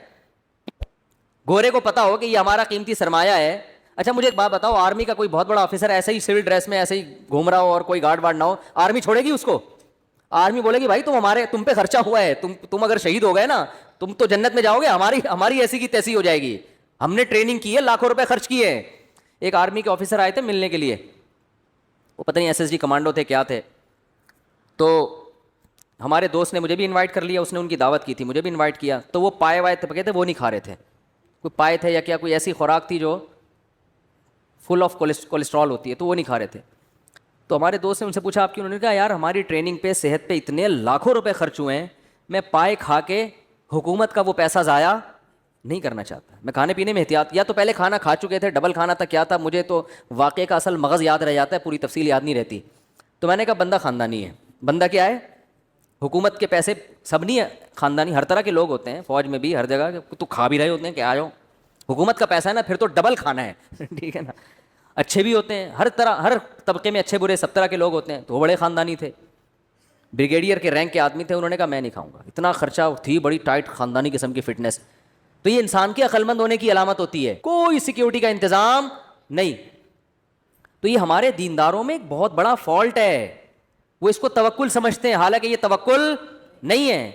گورے کو پتا ہو کہ یہ ہمارا قیمتی سرمایہ ہے. اچھا مجھے ایک بات بتاؤ, آرمی کا کوئی بہت بڑا آفیسر ایسے ہی سول ڈریس میں ایسے ہی گھوم رہا ہو اور کوئی گارڈ وارڈ نہ ہو, آرمی چھوڑے گی اس کو؟ آرمی بولے گی بھائی تم پہ خرچہ ہوا ہے, تم اگر شہید ہو گئے نا تم تو جنت میں جاؤ گے, ہماری ایسی کی تیسی ہو جائے گی, ہم نے ٹریننگ کی ہے, لاکھوں روپے خرچ کیے ہیں. ایک آرمی کے آفیسر آئے تھے ملنے کے لیے, وہ پتہ نہیں ایس ایس جی کمانڈو تھے کیا تھے. تو ہمارے دوست نے مجھے بھی انوائٹ کر لیا, اس نے ان کی دعوت کی تھی, مجھے بھی انوائٹ کیا. تو وہ پائے وائے تھے, وہ نہیں کھا رہے تھے, کوئی پائے تھے یا کیا, کوئی ایسی خوراک تھی جو فل آف کولیسٹرول ہوتی ہے, تو وہ نہیں کھا رہے تھے. تو ہمارے دوست نے ان سے پوچھا آپ کی, انہوں نے کہا یار ہماری ٹریننگ پہ صحت پہ اتنے لاکھوں روپے خرچ ہوئے ہیں, میں پائے کھا کے حکومت کا وہ پیسہ ضائع نہیں کرنا چاہتا. میں کھانے پینے میں احتیاط, یا تو پہلے کھانا کھا چکے تھے, ڈبل کھانا تھا, کیا تھا, مجھے تو واقعے کا اصل مغز یاد رہ جاتا ہے, پوری تفصیل یاد نہیں رہتی. تو میں نے کہا بندہ خاندانی ہے. بندہ کیا ہے؟ حکومت کے پیسے سب نہیں ہے, خاندانی ہر طرح کے لوگ ہوتے ہیں, فوج میں بھی ہر جگہ, تو کھا بھی رہے ہوتے ہیں کہ آ جاؤ, حکومت کا پیسہ ہے نا, پھر تو ڈبل کھانا ہے. ٹھیک ہے نا. اچھے بھی ہوتے ہیں, ہر طرح ہر طبقے میں اچھے برے سب طرح کے لوگ ہوتے ہیں. تو وہ بڑے خاندانی تھے, بریگیڈیئر کے رینک کے آدمی تھے, انہوں نے کہا میں نہیں کھاؤں گا, اتنا خرچہ تھی, بڑی ٹائٹ خاندانی قسم کی فٹنس. تو یہ انسان کے عقل مند ہونے کی علامت ہوتی ہے, کوئی سیکیورٹی کا انتظام نہیں. تو یہ ہمارے دینداروں میں ایک بہت بڑا فالٹ ہے, وہ اس کو توکل سمجھتے ہیں, حالانکہ یہ توکل نہیں ہے.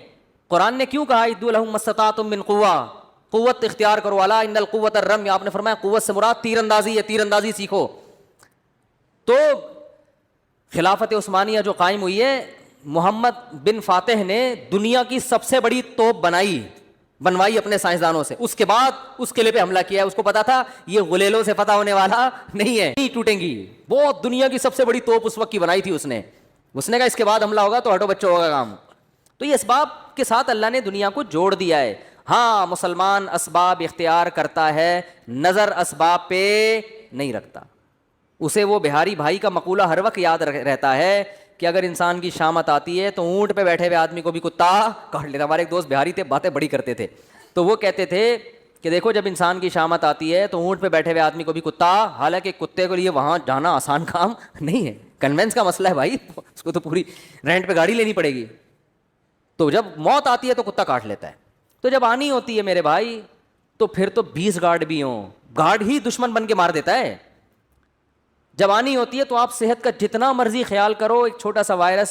قرآن نے کیوں کہا ادوا لہم ما استطعتم من قوہ, قوت اختیار کرو, الا ان القوۃ الرمی, آپ نے فرمایا قوت سے مراد تیر اندازی ہے, تیر اندازی سیکھو. تو خلافت عثمانیہ جو قائم ہوئی ہے, محمد بن فاتح نے دنیا کی سب سے بڑی توپ بنوائی اپنے سائنسدانوں سے, اس کے بعد اس قلعے پہ حملہ کیا. اس کو پتا تھا یہ غلیلوں سے فتح ہونے والا نہیں ہے, نہیں ٹوٹیں گی. بہت دنیا کی سب سے بڑی توپ اس وقت کی بنائی تھی اس نے کہا اس کے بعد حملہ ہوگا تو ہٹو بچوں ہوگا کام. تو یہ اسباب کے ساتھ اللہ نے دنیا کو جوڑ دیا ہے. ہاں مسلمان اسباب اختیار کرتا ہے, نظر اسباب پہ نہیں رکھتا. اسے وہ بہاری بھائی کا مقولہ ہر وقت یاد رہتا ہے کہ اگر انسان کی شامت آتی ہے تو اونٹ پہ بیٹھے ہوئے آدمی کو بھی کتا کاٹ لیتا. ہمارے ایک دوست بہاری تھے, باتیں بڑی کرتے تھے, تو وہ کہتے تھے کہ دیکھو جب انسان کی شامت آتی ہے تو اونٹ پہ بیٹھے ہوئے آدمی کو بھی کتا, حالانکہ کتے کے لیے وہاں جانا آسان کام نہیں ہے, کنوینس کا مسئلہ ہے بھائی, اس کو تو پوری رینٹ پہ گاڑی لینی پڑے گی. تو جب موت آتی ہے تو کتا کاٹ لیتا ہے. تو جب آنی ہوتی ہے میرے بھائی تو پھر تو 20 گارڈ بھی ہوں, گارڈ ہی دشمن بن کے مار دیتا ہے. جب آنی ہوتی ہے تو آپ صحت کا جتنا مرضی خیال کرو, ایک چھوٹا سا وائرس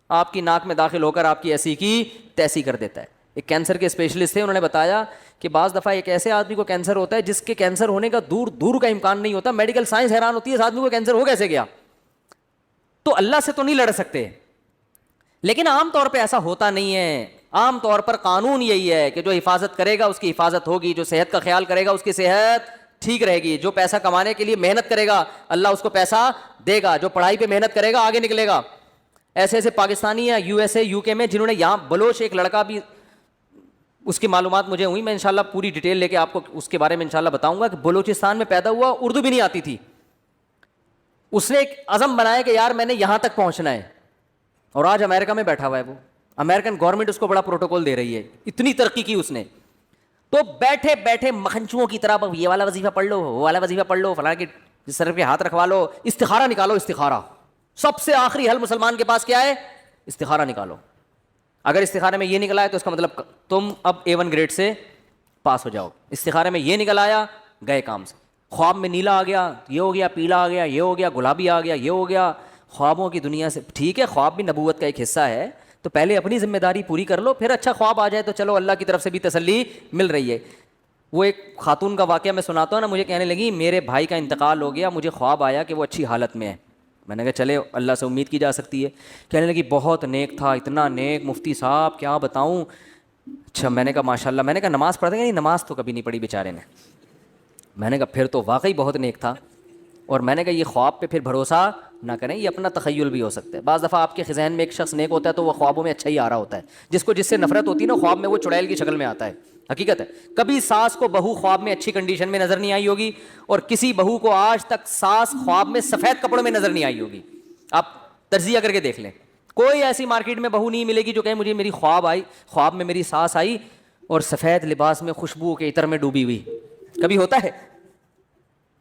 آپ کی ناک میں داخل ہو کر آپ کی ایسی کی تیسی کر دیتا ہے. ایک کینسر کے اسپیشلسٹ تھے, انہوں نے بتایا کہ بعض دفعہ ایک ایسے آدمی کو کینسر ہوتا ہے جس کے کینسر ہونے کا دور دور کا امکان نہیں ہوتا, میڈیکل سائنس حیران ہوتی ہے اس آدمی کو کینسر ہو کیسے گیا. تو اللہ سے تو نہیں لڑ سکتے, لیکن عام طور پہ ایسا ہوتا نہیں ہے. عام طور پر قانون یہی ہے کہ جو حفاظت کرے گا اس کی حفاظت ہوگی, جو صحت کا خیال کرے گا اس کی صحت ٹھیک رہے گی, جو پیسہ کمانے کے لیے محنت کرے گا اللہ اس کو پیسہ دے گا, جو پڑھائی پہ محنت کرے گا آگے نکلے گا. ایسے ایسے پاکستانی ہیں یو ایس اے یو کے میں جنہوں نے یہاں بلوچ ایک لڑکا بھی, اس کی معلومات مجھے ہوئی, میں انشاءاللہ پوری ڈیٹیل لے کے آپ کو اس کے بارے میں انشاءاللہ بتاؤں گا, کہ بلوچستان میں پیدا ہوا, اردو بھی نہیں آتی تھی. اس نے ایک عزم بنایا کہ یار میں نے یہاں تک پہنچنا ہے, اور آج امریکہ میں بیٹھا ہوا ہے. وہ امریکن گورنمنٹ اس کو بڑا پروٹوکول دے رہی ہے, اتنی ترقی کی اس نے. تو بیٹھے بیٹھے مکھنچوؤں کی طرح یہ والا وظیفہ پڑھ لو, وہ والا وظیفہ پڑھ لو, فلاں کے سر پہ ہاتھ رکھوا لو, استخارہ نکالو. استخارہ سب سے آخری حل مسلمان کے پاس کیا ہے؟ استخارہ نکالو. اگر استخارے میں یہ نکلا ہے تو اس کا مطلب تم اب A1 گریڈ سے پاس ہو جاؤ. استخارے میں یہ نکل آیا, گئے کام سے. خواب میں نیلا آ گیا, یہ ہو گیا, پیلا آ گیا, یہ ہو گیا, گلابی آ گیا, یہ ہو گیا. خوابوں کی دنیا سے ٹھیک ہے, خواب بھی نبوت کا ایک حصہ ہے, تو پہلے اپنی ذمہ داری پوری کر لو, پھر اچھا خواب آ جائے تو چلو اللہ کی طرف سے بھی تسلی مل رہی ہے. وہ ایک خاتون کا واقعہ میں سناتا ہوں نا, مجھے کہنے لگی میرے بھائی کا انتقال ہو گیا, مجھے خواب آیا کہ وہ اچھی حالت میں ہے. میں نے کہا چلے اللہ سے امید کی جا سکتی ہے. کہنے لگی بہت نیک تھا, اتنا نیک مفتی صاحب کیا بتاؤں. اچھا, میں نے کہا ماشاء اللہ. میں نے کہا نماز پڑھتے ہیں؟ نہیں, نماز تو کبھی نہیں پڑھی بیچارے نے. میں نے کہا پھر تو واقعی بہت نیک تھا. اور میں نے کہا یہ خواب پہ پھر بھروسہ نہ کریں, یہ اپنا تخیل بھی ہو سکتا ہے. بعض دفعہ آپ کے ذہن میں ایک شخص نیک ہوتا ہے تو وہ خوابوں میں اچھا ہی آ رہا ہوتا ہے. جس کو جس سے نفرت ہوتی ہے نا, خواب میں وہ چڑیل کی شکل میں آتا ہے. حقیقت ہے, کبھی ساس کو بہو خواب میں اچھی کنڈیشن میں نظر نہیں آئی ہوگی, اور کسی بہو کو آج تک ساس خواب میں سفید کپڑوں میں نظر نہیں آئی ہوگی. آپ تجزیہ کر کے دیکھ لیں, کوئی ایسی مارکیٹ میں بہو نہیں ملے گی جو کہے مجھے میری خواب میں میری ساس آئی اور سفید لباس میں خوشبو کے عطر میں ڈوبی ہوئی. کبھی ہوتا ہے؟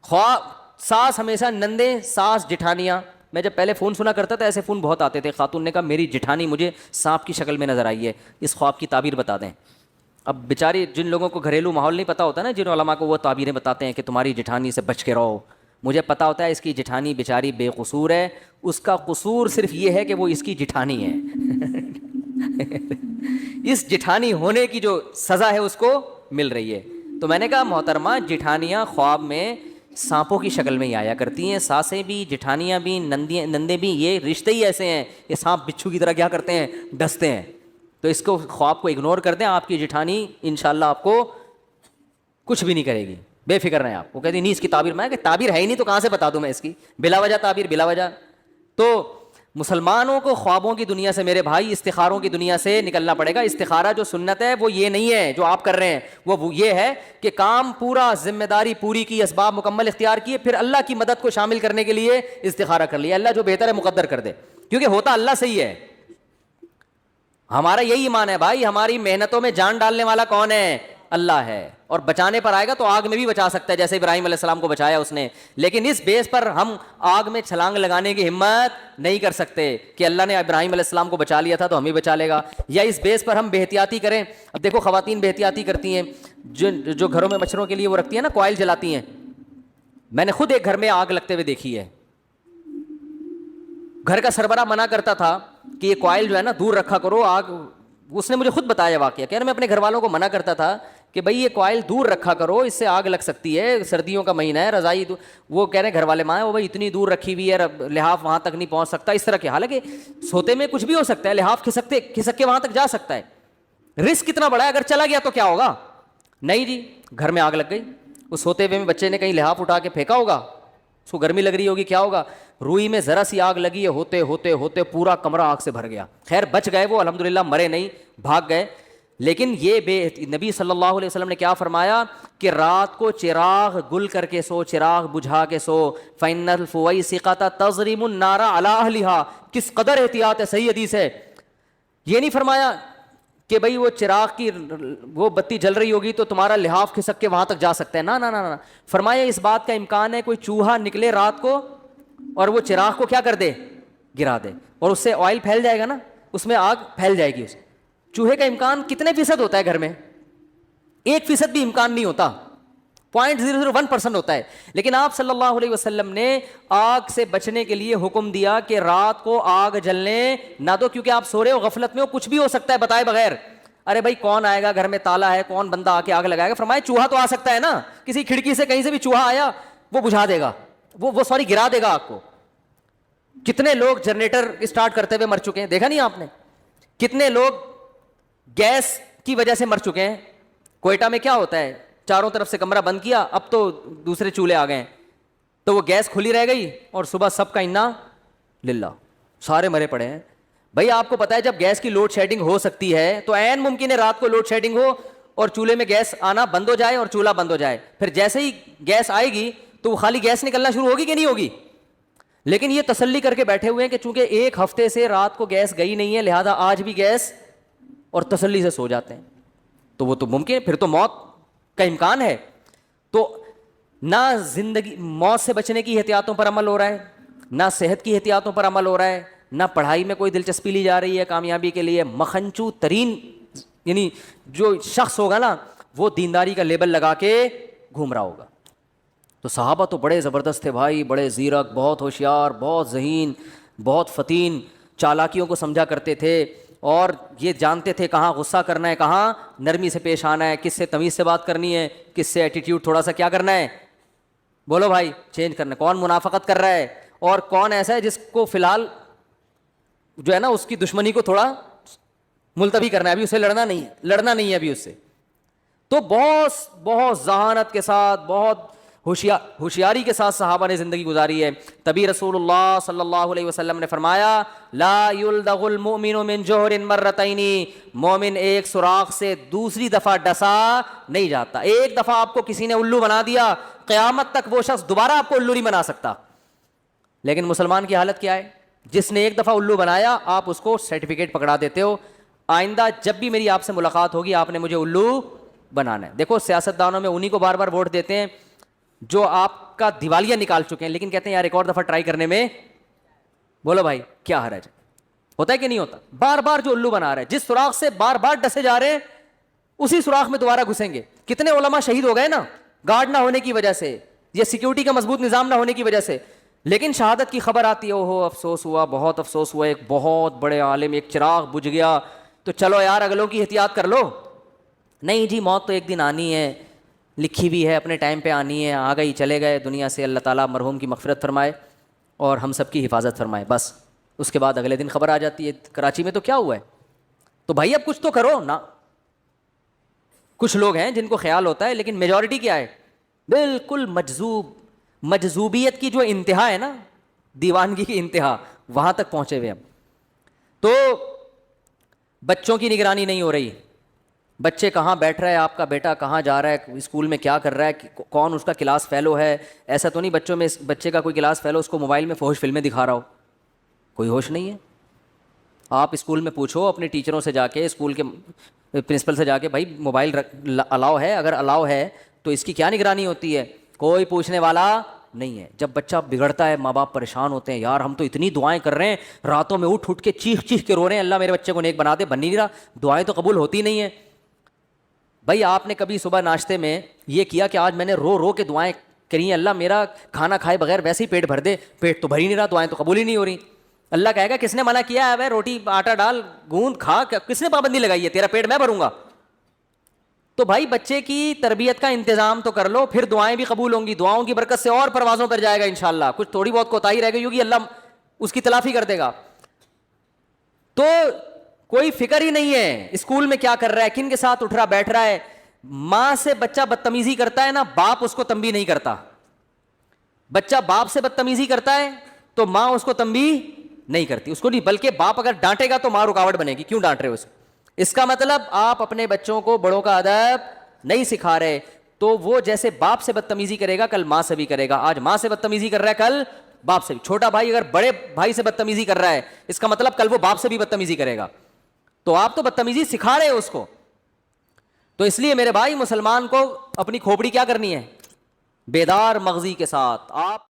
خواب ساس ہمیشہ نندے, ساس جٹھانیاں. میں جب پہلے فون سنا کرتا تھا ایسے فون بہت آتے تھے. خاتون نے کہا میری جٹھانی مجھے سانپ کی شکل میں نظر آئی ہے, اس خواب کی تعبیر بتا دیں. اب بیچاری جن لوگوں کو گھریلو ماحول نہیں پتہ ہوتا نا, جن علماء کو وہ تعبیریں بتاتے ہیں کہ تمہاری جٹھانی سے بچ کے رہو. مجھے پتہ ہوتا ہے اس کی جٹھانی بیچاری بے قصور ہے, اس کا قصور صرف یہ ہے کہ وہ اس کی جٹھانی ہے. اس جٹھانی ہونے کی جو سزا ہے اس کو مل رہی ہے. تو میں نے کہا محترمہ, جٹھانیاں خواب میں سانپوں کی شکل میں ہی آیا کرتی ہیں, ساسیں بھی, جٹھانیاں بھی, نندے بھی, یہ رشتے ہی ایسے ہیں. یہ سانپ بچھو کی طرح کیا کرتے ہیں؟ ڈستے ہیں. تو اس کو خواب کو اگنور کر دیں, آپ کی جٹھانی انشاءاللہ آپ کو کچھ بھی نہیں کرے گی, بے فکر رہیں آپ. وہ کہتی نہیں اس کی تعبیر, میں کہ تعبیر ہے ہی نہیں تو کہاں سے بتا دوں میں اس کی, بلا وجہ تعبیر, بلا وجہ. تو مسلمانوں کو خوابوں کی دنیا سے میرے بھائی استخاروں کی دنیا سے نکلنا پڑے گا. استخارہ جو سنت ہے وہ یہ نہیں ہے جو آپ کر رہے ہیں, وہ یہ ہے کہ کام پورا, ذمہ داری پوری کی, اسباب مکمل اختیار کیے, پھر اللہ کی مدد کو شامل کرنے کے لیے استخارہ کر لیا. اللہ جو بہتر ہے مقدر کر دے, کیونکہ ہوتا اللہ سے ہی ہے. ہمارا یہی ایمان ہے بھائی, ہماری محنتوں میں جان ڈالنے والا کون ہے؟ اللہ ہے. اور بچانے پر آئے گا تو آگ میں بھی بچا سکتا ہے, جیسے ابراہیم علیہ السلام کو بچایا اس نے. لیکن اس بیس پر ہم آگ میں چھلانگ لگانے کی ہمت نہیں کر سکتے کہ اللہ نے ابراہیم علیہ السلام کو بچا لیا تھا تو ہمیں بچا لے گا, یا اس بیس پر ہم بے احتیاطی کریں. اب دیکھو خواتین بے احتیاطی کرتی ہیں, جو گھروں میں مچھروں کے لیے وہ رکھتی ہیں نا, کوائل جلاتی ہیں. میں نے خود ایک گھر میں آگ لگتے ہوئے دیکھی ہے. گھر کا سربراہ منع کرتا تھا کہ یہ کوائل جو ہے نا دور رکھا کرو آگ. اس نے مجھے خود بتایا واقعہ, کہہ رہا میں اپنے گھر والوں کو منع کرتا تھا کہ بھائی یہ کوائل دور رکھا کرو, اس سے آگ لگ سکتی ہے, سردیوں کا مہینہ ہے, رضائی وہ کہہ رہے ہیں گھر والے ماں وہ بھائی اتنی دور رکھی ہوئی ہے, لحاف وہاں تک نہیں پہنچ سکتا, اس طرح کے. حالانکہ سوتے میں کچھ بھی ہو سکتا ہے, لحاف کھسک کے وہاں تک جا سکتا ہے. رسک کتنا بڑا ہے, اگر چلا گیا تو کیا ہوگا؟ نہیں جی, گھر میں آگ لگ گئی. اس سوتے ہوئے میں بچے نے کہیں لحاف اٹھا کے پھینکا ہوگا, اس کو گرمی لگ رہی ہوگی, کیا ہوگا؟ روئی میں ذرا سی آگ لگی ہے, ہوتے ہوتے ہوتے پورا کمرہ آگ سے بھر گیا. خیر بچ گئے وہ, الحمدللہ مرے نہیں, بھاگ گئے. لیکن یہ نبی صلی اللہ علیہ وسلم نے کیا فرمایا کہ رات کو چراغ گل کر کے سو, چراغ بجھا کے سو. فَإِنَّ الْفُوَيْسِقَةَ تَضْرِمُ النَّارَ عَلَىٰ أَهْلِهَا. کس قدر احتیاط ہے, صحیح حدیث ہے. یہ نہیں فرمایا کہ بھئی وہ چراغ کی وہ بتی جل رہی ہوگی تو تمہارا لحاف کھسک کے وہاں تک جا سکتا ہے, نہ نہ نہ. فرمایا اس بات کا امکان ہے کوئی چوہا نکلے رات کو اور وہ چراغ کو کیا کر دے, گرا دے, اور اس سے آئل پھیل جائے گا نا, اس میں آگ پھیل جائے گی. اسے چوہے کا امکان کتنے فیصد ہوتا ہے گھر میں؟ 1% بھی امکان نہیں ہوتا, 0.001% ہوتا ہے. لیکن آپ صلی اللہ علیہ وسلم نے آگ سے بچنے کے لیے حکم دیا کہ رات کو آگ جلنے نہ دو, کیونکہ آپ سو رہے ہو, غفلت میں ہو, کچھ بھی ہو سکتا ہے بتائے بغیر. ارے بھائی کون آئے گا, گھر میں تالا ہے, کون بندہ آ کے آگ لگائے گا؟ فرمایا چوہا تو آ سکتا ہے نا, کسی کھڑکی سے کہیں سے بھی چوہا آیا وہ بجھا دے گا, وہ سوری گرا دے گا آگ کو. کتنے لوگ جنریٹر اسٹارٹ کرتے ہوئے مر چکے ہیں, دیکھا نہیں آپ نے؟ کتنے لوگ گیس کی وجہ سے مر چکے ہیں. کوئٹہ میں کیا ہوتا ہے, چاروں طرف سے کمرہ بند کیا, اب تو دوسرے چولہے آ گئے, تو وہ گیس کھلی رہ گئی اور صبح سب کا انا للہ, سارے مرے پڑے ہیں. بھائی آپ کو پتا ہے جب گیس کی لوڈ شیڈنگ ہو سکتی ہے تو عین ممکن ہے رات کو لوڈ شیڈنگ ہو اور چولہے میں گیس آنا بند ہو جائے اور چولہا بند ہو جائے. پھر جیسے ہی گیس آئے گی تو وہ خالی گیس نکلنا شروع ہوگی کہ نہیں ہوگی؟ لیکن یہ تسلی کر کے بیٹھے ہوئے ہیں کہ چونکہ ایک ہفتے سے رات کو گیس گئی نہیں ہے لہذا آج بھی گیس, اور تسلی سے سو جاتے ہیں. تو وہ تو ممکن ہے, پھر تو موت کا امکان ہے. تو نہ زندگی موت سے بچنے کی احتیاطوں پر عمل ہو رہا ہے, نہ صحت کی احتیاطوں پر عمل ہو رہا ہے, نہ پڑھائی میں کوئی دلچسپی لی جا رہی ہے کامیابی کے لیے. مکھنچو ترین یعنی جو شخص ہوگا نا وہ دینداری کا لیبل لگا کے گھوم رہا ہوگا. تو صحابہ تو بڑے زبردست تھے بھائی, بڑے زیرک, بہت ہوشیار, بہت ذہین, بہت فتین, چالاکیوں کو سمجھا کرتے تھے اور یہ جانتے تھے کہاں غصہ کرنا ہے, کہاں نرمی سے پیش آنا ہے, کس سے تمیز سے بات کرنی ہے, کس سے ایٹیٹیوڈ تھوڑا سا کیا کرنا ہے, بولو بھائی, چینج کرنا ہے, کون منافقت کر رہا ہے اور کون ایسا ہے جس کو فی الحال جو ہے نا اس کی دشمنی کو تھوڑا ملتوی کرنا ہے, ابھی اسے لڑنا نہیں ہے ابھی اس سے. تو بہت ذہانت کے ساتھ, بہت ہوشیاری کے ساتھ صحابہ نے زندگی گزاری ہے. تبھی رسول اللہ صلی اللہ علیہ وسلم نے فرمایا لا یلدغ المؤمن من جوہر مرتین, مومن ایک سوراخ سے دوسری دفعہ ڈسا نہیں جاتا. ایک دفعہ آپ کو کسی نے الو بنا دیا, قیامت تک وہ شخص دوبارہ آپ کو الو نہیں بنا سکتا. لیکن مسلمان کی حالت کیا ہے, جس نے ایک دفعہ الو بنایا آپ اس کو سرٹیفکیٹ پکڑا دیتے ہو, آئندہ جب بھی میری آپ سے ملاقات ہوگی آپ نے مجھے الو بنانا ہے. دیکھو سیاستدانوں میں انہی کو بار بار ووٹ دیتے ہیں جو آپ کا دیوالیہ نکال چکے ہیں, لیکن کہتے ہیں یار ایک اور دفعہ ٹرائی کرنے میں, بولو بھائی کیا حرج ہے؟ ہوتا ہے کہ نہیں ہوتا؟ بار بار جو الو بنا رہے ہیں, جس سوراخ سے بار بار ڈسے جا رہے ہیں اسی سوراخ میں دوبارہ گھسیں گے. کتنے علماء شہید ہو گئے نا گارڈ نہ ہونے کی وجہ سے, یہ سیکیورٹی کا مضبوط نظام نہ ہونے کی وجہ سے. لیکن شہادت کی خبر آتی ہے, اوہو افسوس ہوا, بہت افسوس ہوا, ایک بہت بڑے عالم, ایک چراغ بجھ گیا, تو چلو یار اگلوں کی احتیاط کر لو. نہیں جی, موت تو ایک دن آنی ہے, لکھی بھی ہے, اپنے ٹائم پہ آنی ہے, آ گئی چلے گئے دنیا سے. اللہ تعالیٰ مرحوم کی مغفرت فرمائے اور ہم سب کی حفاظت فرمائے. بس اس کے بعد اگلے دن خبر آ جاتی ہے کراچی میں تو کیا ہوا ہے. تو بھائی اب کچھ تو کرو نا. کچھ لوگ ہیں جن کو خیال ہوتا ہے, لیکن میجورٹی کیا ہے, بالکل مجذوبیت کی جو انتہا ہے نا, دیوانگی کی انتہا, وہاں تک پہنچے ہوئے ہم. تو بچوں کی نگرانی نہیں ہو رہی, بچے کہاں بیٹھ رہا ہے, آپ کا بیٹا کہاں جا رہا ہے, اسکول میں کیا کر رہا ہے, کون اس کا کلاس فیلو ہے. ایسا تو نہیں بچوں میں بچے کا کوئی کلاس فیلو اس کو موبائل میں فحش فلمیں دکھا رہا ہو, کوئی ہوش نہیں ہے. آپ اسکول میں پوچھو اپنے ٹیچروں سے جا کے, اسکول کے پرنسپل سے جا کے, بھائی موبائل الاؤ ہے, اگر الاؤ ہے تو اس کی کیا نگرانی ہوتی ہے, کوئی پوچھنے والا نہیں ہے. جب بچہ بگڑتا ہے ماں باپ پریشان ہوتے ہیں, یار ہم تو اتنی دعائیں کر رہے ہیں, راتوں میں اٹھ کے چیخ کے رو رہے ہیں, اللہ میرے بچے کو نیک بنا دے, بن نہیں رہا, دعائیں تو قبول ہوتی نہیں ہیں. بھائی آپ نے کبھی صبح ناشتے میں یہ کیا کہ آج میں نے رو کے دعائیں کری ہیں, اللہ میرا کھانا کھائے بغیر ویسے ہی پیٹ بھر دے, پیٹ تو بھر ہی نہیں رہا, دعائیں تو قبول ہی نہیں ہو رہی. اللہ کہے گا کس نے منع کیا ہے, بھائی روٹی آٹا ڈال گوند کھا, کس نے پابندی لگائی ہے, تیرا پیٹ میں بھروں گا. تو بھائی بچے کی تربیت کا انتظام تو کر لو, پھر دعائیں بھی قبول ہوں گی, دعاؤں کی برکت سے اور پروازوں پر جائے گا انشاءاللہ. کچھ تھوڑی بہت کوتاہی رہ گئی ہوگی, اللہ اس کی تلافی کر دے گا. تو کوئی فکر ہی نہیں ہے اسکول میں کیا کر رہا ہے, کن کے ساتھ اٹھ رہا بیٹھ رہا ہے. ماں سے بچہ بدتمیزی کرتا ہے نا, باپ اس کو تنبیہ نہیں کرتا. بچہ باپ سے بدتمیزی کرتا ہے تو ماں اس کو تنبیہ نہیں کرتی, اس کو نہیں, بلکہ باپ اگر ڈانٹے گا تو ماں رکاوٹ بنے گی, کیوں ڈانٹ رہے ہو اسے. اس کا مطلب آپ اپنے بچوں کو بڑوں کا ادب نہیں سکھا رہے, تو وہ جیسے باپ سے بدتمیزی کرے گا کل ماں سے بھی کرے گا. آج ماں سے بدتمیزی کر رہا ہے, کل باپ سے بھی. چھوٹا بھائی اگر بڑے بھائی سے بدتمیزی کر رہا ہے, اس کا مطلب کل وہ باپ سے بھی بدتمیزی کرے گا. تو آپ تو بدتمیزی سکھا رہے ہو اس کو. تو اس لیے میرے بھائی مسلمان کو اپنی کھوپڑی کیا کرنی ہے, بیدار مغزی کے ساتھ. آپ